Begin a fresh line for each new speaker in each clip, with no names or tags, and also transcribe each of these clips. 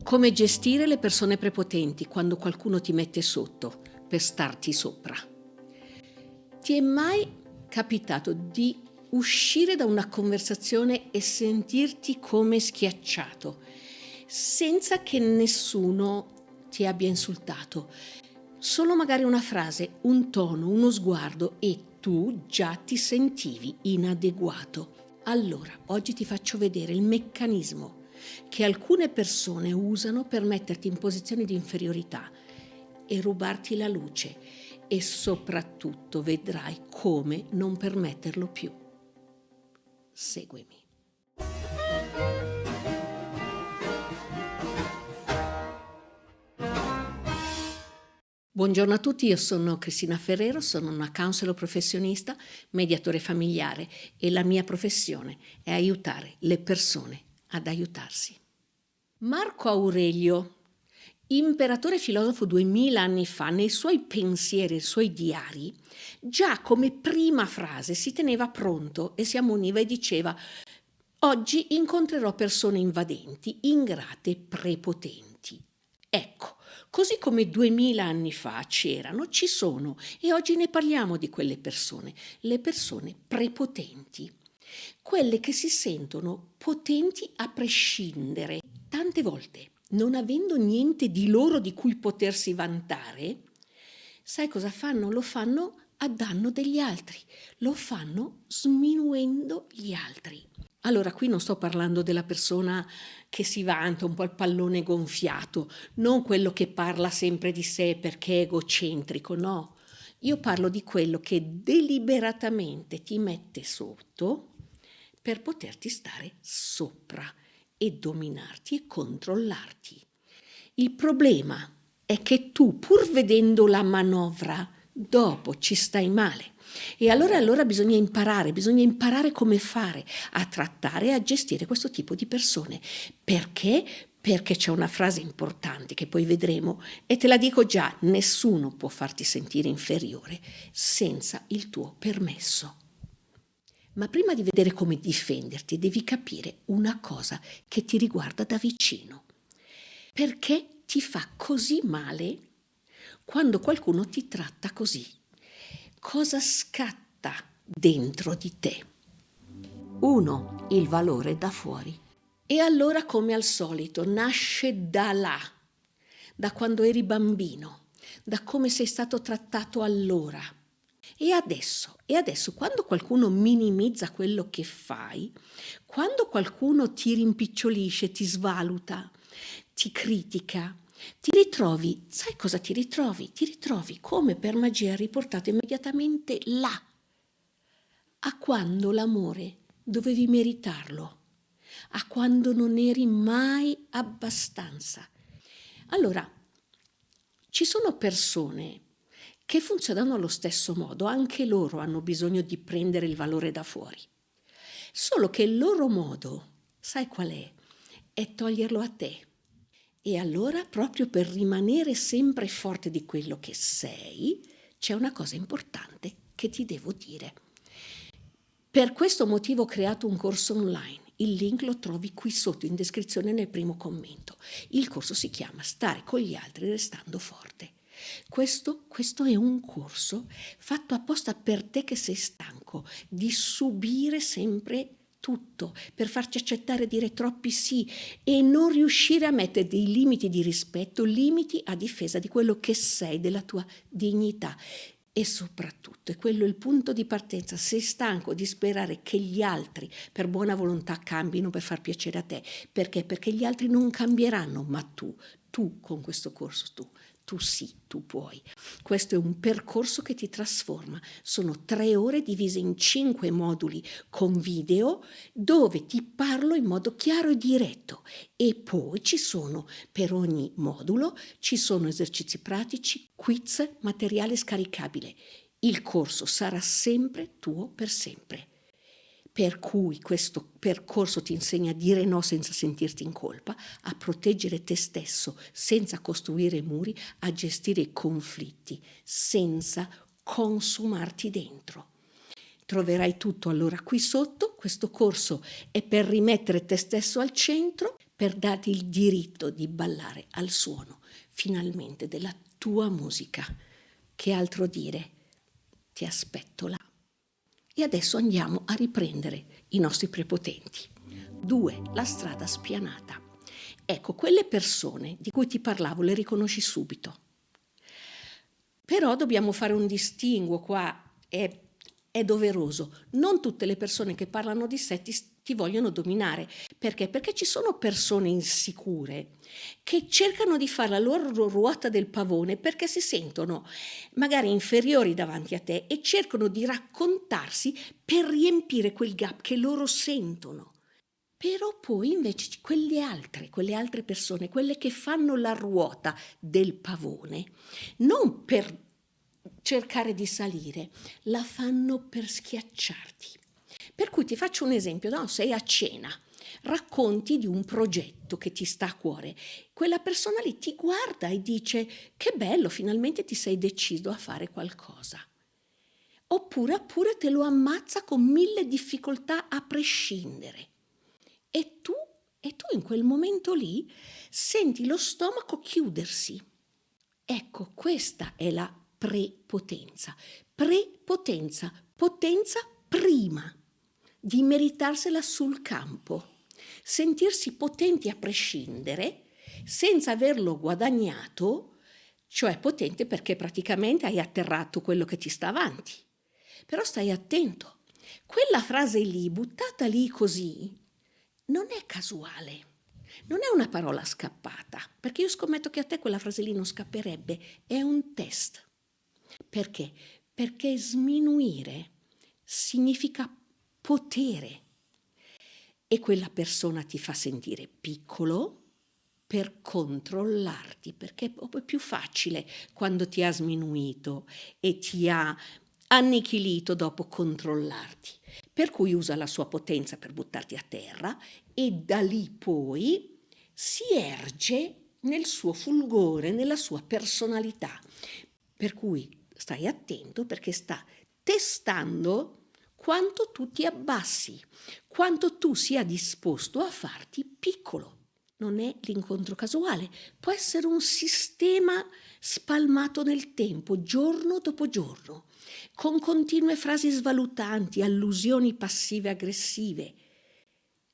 Come gestire le persone prepotenti quando qualcuno ti mette sotto per starti sopra. Ti è mai capitato di uscire da una conversazione e sentirti come schiacciato, senza che nessuno ti abbia insultato? Solo magari una frase, un tono, uno sguardo e tu già ti sentivi inadeguato. Allora, oggi ti faccio vedere il meccanismo che alcune persone usano per metterti in posizione di inferiorità e rubarti la luce, e soprattutto vedrai come non permetterlo più. Seguimi. Buongiorno a tutti, io sono Cristina Ferrero, sono una counselor professionista, mediatore familiare e la mia professione è aiutare le persone ad aiutarsi. Marco Aurelio, imperatore filosofo 2000 anni fa, nei suoi pensieri e suoi diari, già come prima frase si teneva pronto e si ammoniva e diceva: oggi incontrerò persone invadenti, ingrate, prepotenti. Ecco, così come 2000 anni fa c'erano, ci sono, e oggi ne parliamo di quelle persone, le persone prepotenti, quelle che si sentono potenti a prescindere. Tante volte, non avendo niente di loro di cui potersi vantare, sai cosa fanno? Lo fanno a danno degli altri, lo fanno sminuendo gli altri. Allora, qui non sto parlando della persona che si vanta, un po' il pallone gonfiato, non quello che parla sempre di sé perché è egocentrico, no. Io parlo di quello che deliberatamente ti mette sotto per poterti stare sopra e dominarti e controllarti. Il problema è che tu, pur vedendo la manovra, dopo ci stai male. E allora bisogna imparare come fare a trattare e a gestire questo tipo di persone. Perché? Perché c'è una frase importante che poi vedremo, e te la dico già: nessuno può farti sentire inferiore senza il tuo permesso. Ma prima di vedere come difenderti, devi capire una cosa che ti riguarda da vicino. Perché ti fa così male quando qualcuno ti tratta così? Cosa scatta dentro di te? 1. Il valore da fuori. E allora, come al solito, nasce da là, da quando eri bambino, da come sei stato trattato allora. E adesso, quando qualcuno minimizza quello che fai, quando qualcuno ti rimpicciolisce, ti svaluta, ti critica, ti ritrovi, sai cosa ti ritrovi? Ti ritrovi come per magia riportato immediatamente là, a quando l'amore dovevi meritarlo, a quando non eri mai abbastanza. Allora, ci sono persone che funzionano allo stesso modo, anche loro hanno bisogno di prendere il valore da fuori. Solo che il loro modo, sai qual è? È toglierlo a te. E allora, proprio per rimanere sempre forte di quello che sei, c'è una cosa importante che ti devo dire. Per questo motivo ho creato un corso online. Il link lo trovi qui sotto in descrizione nel primo commento. Il corso si chiama Stare con gli altri restando forte. Questo è un corso fatto apposta per te che sei stanco di subire sempre tutto, per farci accettare dire troppi sì e non riuscire a mettere dei limiti di rispetto, limiti a difesa di quello che sei, della tua dignità. E soprattutto, è quello il punto di partenza, sei stanco di sperare che gli altri per buona volontà cambino per far piacere a te. Perché? Perché gli altri non cambieranno, ma tu con questo corso, tu sì, tu puoi. Questo è un percorso che ti trasforma. Sono 3 ore divise in 5 moduli con video dove ti parlo in modo chiaro e diretto. E poi ci sono, per ogni modulo, ci sono esercizi pratici, quiz, materiale scaricabile. Il corso sarà sempre tuo per sempre. Per cui questo percorso ti insegna a dire no senza sentirti in colpa, a proteggere te stesso senza costruire muri, a gestire i conflitti senza consumarti dentro. Troverai tutto allora qui sotto. Questo corso è per rimettere te stesso al centro, per darti il diritto di ballare al suono finalmente della tua musica. Che altro dire? Ti aspetto là. E adesso andiamo a riprendere i nostri prepotenti. 2. La strada spianata. Ecco, quelle persone di cui ti parlavo le riconosci subito. Però dobbiamo fare un distinguo qua, è doveroso. Non tutte le persone che parlano di sé ti vogliono dominare. Perché? Perché ci sono persone insicure che cercano di fare la loro ruota del pavone perché si sentono magari inferiori davanti a te e cercano di raccontarsi per riempire quel gap che loro sentono. Però poi invece quelle altre persone, quelle che fanno la ruota del pavone, non per cercare di salire, la fanno per schiacciarti. Per cui ti faccio un esempio, no? Sei a cena, racconti di un progetto che ti sta a cuore, quella persona lì ti guarda e dice che bello, finalmente ti sei deciso a fare qualcosa. Oppure te lo ammazza con 1000 difficoltà a prescindere. E tu in quel momento lì senti lo stomaco chiudersi. Ecco, questa è la prepotenza. Prepotenza, potenza prima di meritarsela sul campo. Sentirsi potenti a prescindere senza averlo guadagnato, cioè potente perché praticamente hai atterrato quello che ti sta avanti. Però stai attento, quella frase lì, buttata lì così, non è casuale, non è una parola scappata, perché io scommetto che a te quella frase lì non scapperebbe, è un test. Perché? Perché sminuire significa potere e quella persona ti fa sentire piccolo per controllarti, perché è proprio più facile quando ti ha sminuito e ti ha annichilito dopo controllarti. Per cui usa la sua potenza per buttarti a terra e da lì poi si erge nel suo fulgore, nella sua personalità. Per cui stai attento perché sta testando quanto tu ti abbassi, quanto tu sia disposto a farti piccolo. Non è l'incontro casuale, può essere un sistema spalmato nel tempo, giorno dopo giorno, con continue frasi svalutanti, allusioni passive aggressive.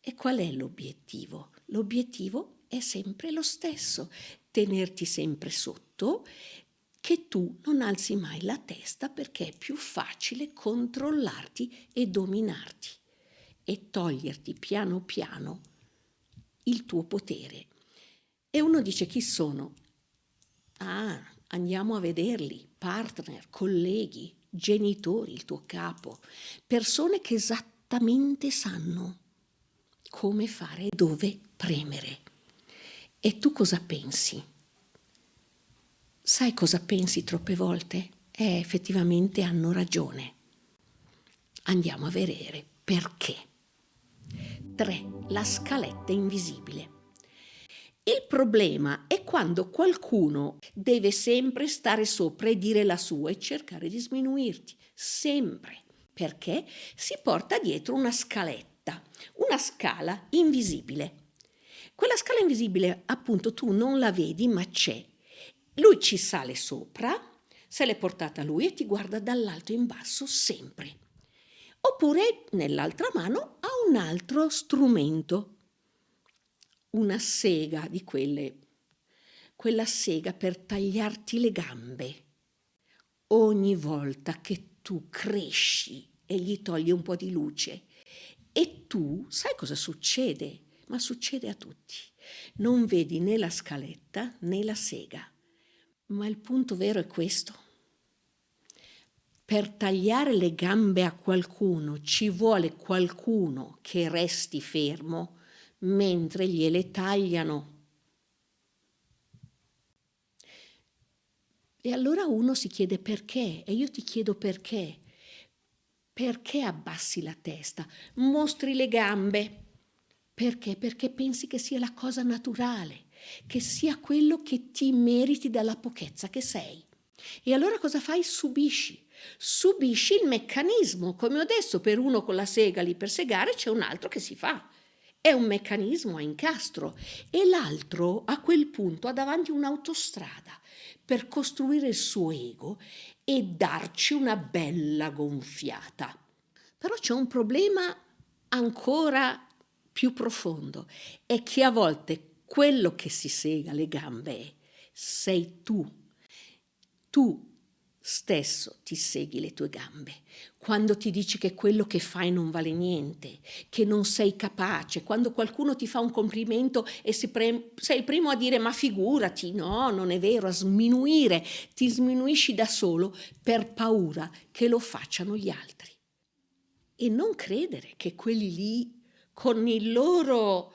E qual è l'obiettivo? L'obiettivo è sempre lo stesso, tenerti sempre sotto, che tu non alzi mai la testa perché è più facile controllarti e dominarti e toglierti piano piano il tuo potere. E uno dice: chi sono? Ah, andiamo a vederli, partner, colleghi, genitori, il tuo capo, persone che esattamente sanno come fare e dove premere. E tu cosa pensi? Sai cosa pensi troppe volte? Effettivamente hanno ragione. Andiamo a vedere perché. 3. La scaletta invisibile. Il problema è quando qualcuno deve sempre stare sopra e dire la sua e cercare di sminuirti, sempre, perché si porta dietro una scaletta, una scala invisibile. Quella scala invisibile, appunto, tu non la vedi, ma c'è. Lui ci sale sopra, se l'è portata lui e ti guarda dall'alto in basso sempre. Oppure nell'altra mano ha un altro strumento, una sega di quella sega per tagliarti le gambe. Ogni volta che tu cresci e gli togli un po' di luce e tu sai cosa succede? Ma succede a tutti. Non vedi né la scaletta né la sega. Ma il punto vero è questo. Per tagliare le gambe a qualcuno ci vuole qualcuno che resti fermo mentre gliele tagliano. E allora uno si chiede perché, e io ti chiedo perché. Perché abbassi la testa, mostri le gambe? Perché? Perché pensi che sia la cosa naturale, che sia quello che ti meriti dalla pochezza che sei. E allora cosa fai? Subisci il meccanismo, come ho detto, per uno con la sega lì per segare c'è un altro che si fa. è un meccanismo a incastro e l'altro a quel punto ha davanti un'autostrada per costruire il suo ego e darci una bella gonfiata. Però c'è un problema ancora più profondo, è che a volte quello che si sega le gambe sei tu. Tu stesso ti segui le tue gambe. Quando ti dici che quello che fai non vale niente, che non sei capace, quando qualcuno ti fa un complimento e sei il primo a dire ma figurati, no, non è vero, a sminuire, ti sminuisci da solo per paura che lo facciano gli altri. E non credere che quelli lì con il loro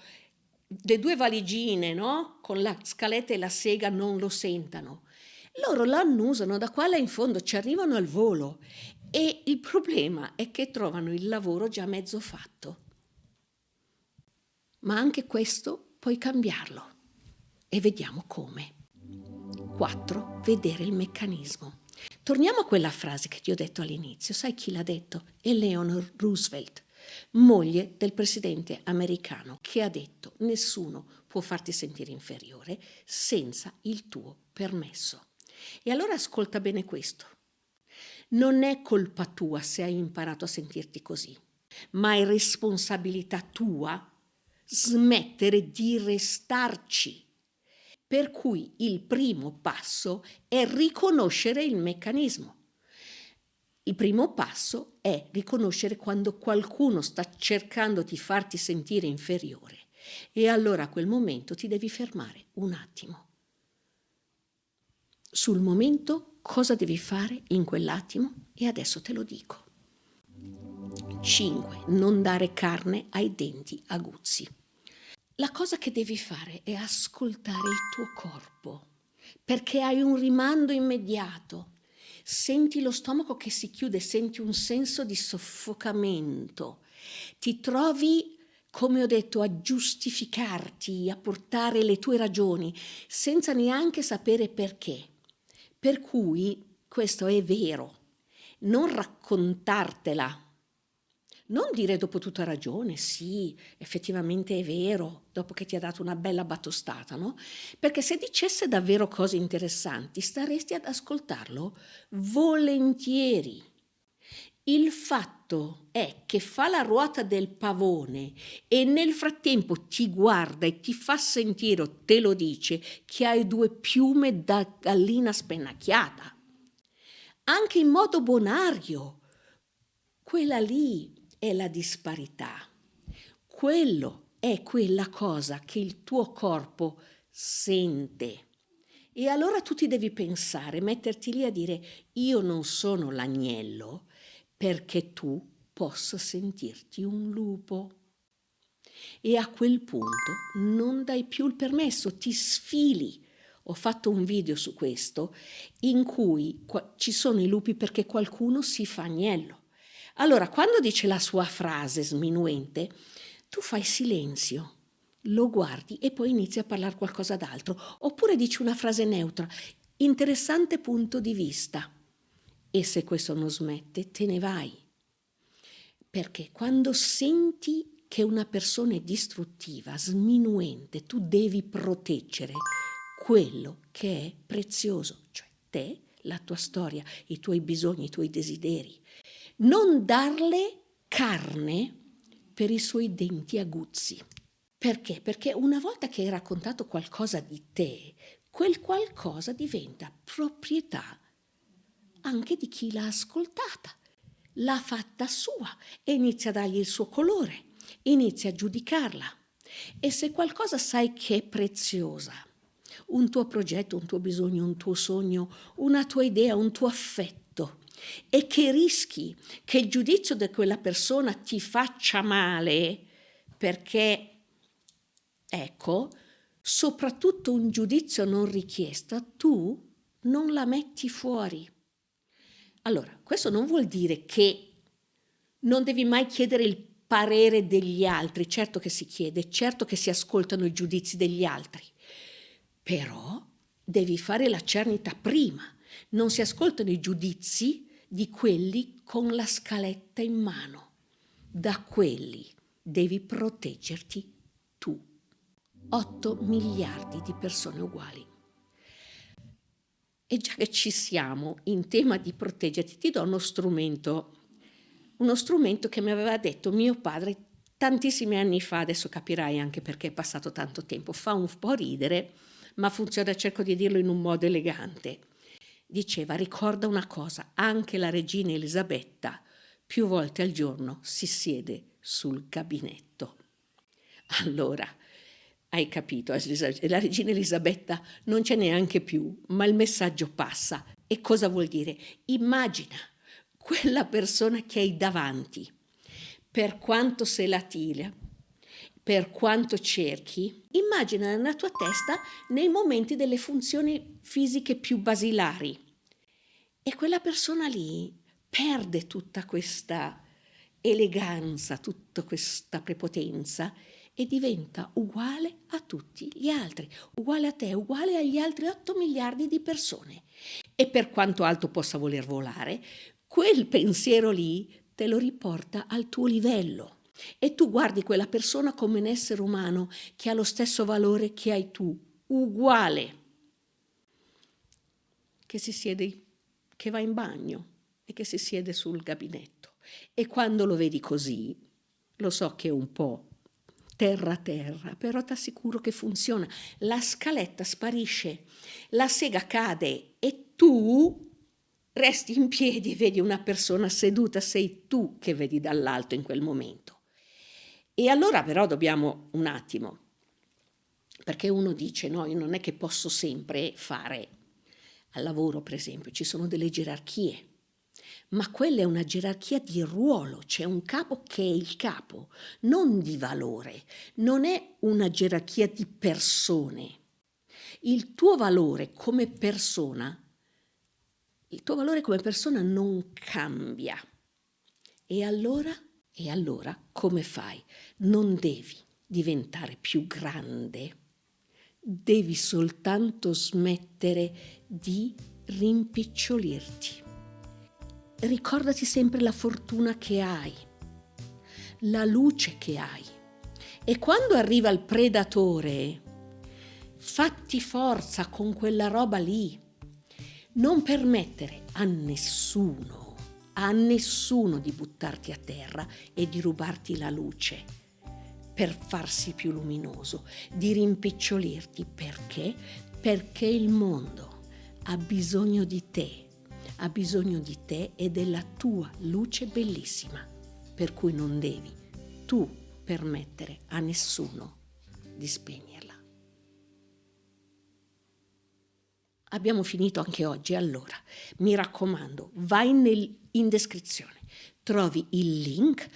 le due valigine, no? Con la scaletta e la sega non lo sentano. Loro l'annusano da qua là in fondo, ci arrivano al volo e il problema è che trovano il lavoro già mezzo fatto. Ma anche questo puoi cambiarlo e vediamo come. 4. Vedere il meccanismo. Torniamo a quella frase che ti ho detto all'inizio. Sai chi l'ha detto? Eleanor Roosevelt, moglie del presidente americano, che ha detto: nessuno può farti sentire inferiore senza il tuo permesso. E allora ascolta bene questo. Non è colpa tua se hai imparato a sentirti così, ma è responsabilità tua smettere di restarci. Per cui il primo passo è riconoscere il meccanismo. Il primo passo è riconoscere quando qualcuno sta cercando di farti sentire inferiore e allora a quel momento ti devi fermare un attimo. Sul momento cosa devi fare in quell'attimo? E adesso te lo dico. 5. Non dare carne ai denti aguzzi. La cosa che devi fare è ascoltare il tuo corpo, perché hai un rimando immediato. Senti lo stomaco che si chiude, senti un senso di soffocamento. Ti trovi, come ho detto, a giustificarti, a portare le tue ragioni, senza neanche sapere perché. Per cui questo è vero. Non raccontartela. Non dire dopo tutta ragione, sì, effettivamente è vero, dopo che ti ha dato una bella battostata, no? Perché se dicesse davvero cose interessanti, staresti ad ascoltarlo volentieri. Il fatto è che fa la ruota del pavone e nel frattempo ti guarda e ti fa sentire o te lo dice che hai due piume da gallina spennacchiata. Anche in modo bonario. Quella lì è la disparità. Quello è quella cosa che il tuo corpo sente. E allora tu ti devi pensare, metterti lì a dire: io non sono l'agnello perché tu possa sentirti un lupo. E a quel punto non dai più il permesso, ti sfili. Ho fatto un video su questo in cui ci sono i lupi perché qualcuno si fa agnello. Allora, quando dice la sua frase sminuente, tu fai silenzio, lo guardi e poi inizi a parlare qualcosa d'altro, oppure dici una frase neutra, interessante punto di vista. E se questo non smette, te ne vai. Perché quando senti che una persona è distruttiva, sminuente, tu devi proteggere quello che è prezioso, cioè te, la tua storia, i tuoi bisogni, i tuoi desideri. Non darle carne per i suoi denti aguzzi. Perché? Perché una volta che hai raccontato qualcosa di te, quel qualcosa diventa proprietà anche di chi l'ha ascoltata, l'ha fatta sua e inizia a dargli il suo colore, inizia a giudicarla. E se qualcosa sai che è preziosa, un tuo progetto, un tuo bisogno, un tuo sogno, una tua idea, un tuo affetto, e che rischi che il giudizio di quella persona ti faccia male, perché, ecco, soprattutto un giudizio non richiesto, tu non la metti fuori. Allora, questo non vuol dire che non devi mai chiedere il parere degli altri, certo che si chiede, certo che si ascoltano i giudizi degli altri, però devi fare la cernita prima, non si ascoltano i giudizi di quelli con la scaletta in mano, da quelli devi proteggerti tu. 8 miliardi di persone uguali. E già che ci siamo in tema di proteggerti, ti do uno strumento che mi aveva detto mio padre tantissimi anni fa, adesso capirai anche perché è passato tanto tempo, fa un po' ridere, ma funziona, cerco di dirlo in un modo elegante. Diceva, ricorda una cosa, anche la regina Elisabetta più volte al giorno si siede sul gabinetto. Allora, hai capito, la regina Elisabetta non c'è neanche più, ma il messaggio passa. E cosa vuol dire? Immagina quella persona che hai davanti, per quanto se la tira, per quanto cerchi, immagina nella tua testa nei momenti delle funzioni fisiche più basilari. E quella persona lì perde tutta questa eleganza, tutta questa prepotenza e diventa uguale a tutti gli altri, uguale a te, uguale agli altri 8 miliardi di persone. E per quanto alto possa voler volare, quel pensiero lì te lo riporta al tuo livello. E tu guardi quella persona come un essere umano che ha lo stesso valore che hai tu, uguale, che si siede, che va in bagno e che si siede sul gabinetto. E quando lo vedi così, lo so che è un po' terra, però ti assicuro che funziona. La scaletta sparisce, la sega cade e tu resti in piedi e vedi una persona seduta, sei tu che vedi dall'alto in quel momento. E allora però dobbiamo un attimo, perché uno dice no, io non è che posso sempre fare, al lavoro per esempio ci sono delle gerarchie, ma quella è una gerarchia di ruolo, c'è un capo che è il capo, non di valore, non è una gerarchia di persone. Il tuo valore come persona non cambia. E allora come fai? Non devi diventare più grande, devi soltanto smettere di rimpicciolirti. Ricordati sempre la fortuna che hai, la luce che hai. E quando arriva il predatore, fatti forza con quella roba lì. Non permettere a nessuno di buttarti a terra e di rubarti la luce per farsi più luminoso, di rimpicciolirti. Perché? Perché il mondo ha bisogno di te e della tua luce bellissima, per cui non devi tu permettere a nessuno di spegnerla. Abbiamo finito anche oggi, allora mi raccomando, vai in descrizione, trovi il link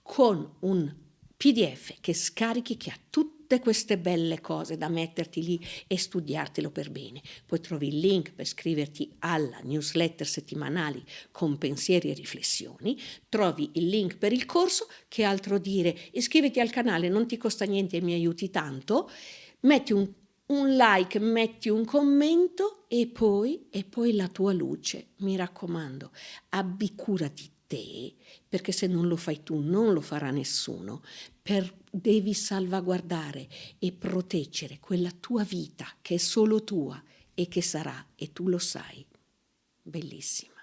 con un PDF che scarichi che ha tutte queste belle cose da metterti lì e studiartelo per bene. Poi trovi il link per iscriverti alla newsletter settimanali con pensieri e riflessioni, trovi il link per il corso, che altro dire, iscriviti al canale, non ti costa niente e mi aiuti tanto, metti un like, metti un commento e poi la tua luce. Mi raccomando, abbi cura di te, perché se non lo fai tu non lo farà nessuno. Devi salvaguardare e proteggere quella tua vita che è solo tua e che sarà, e tu lo sai, bellissima.